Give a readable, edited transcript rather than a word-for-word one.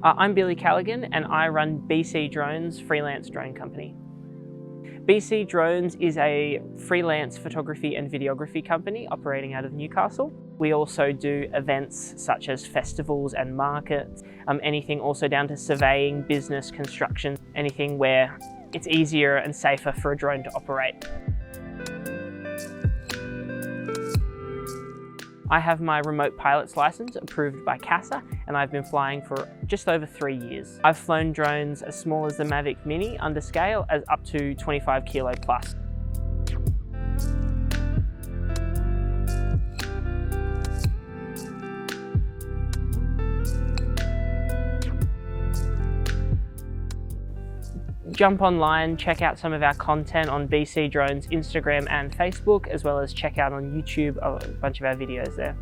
I'm Billy Callaghan and I run BCdrones freelance drone company. BCdrones is a freelance photography and videography company operating out of Newcastle. We also do events such as festivals and markets, anything also down to surveying, business, construction, anything where it's easier and safer for a drone to operate. I have my remote pilot's license approved by CASA and I've been flying for just over 3 years. I've flown drones as small as the Mavic Mini under scale as up to 25 kilo plus. Jump online, check out some of our content on BCdrones Instagram and Facebook, as well as check out on YouTube a bunch of our videos there.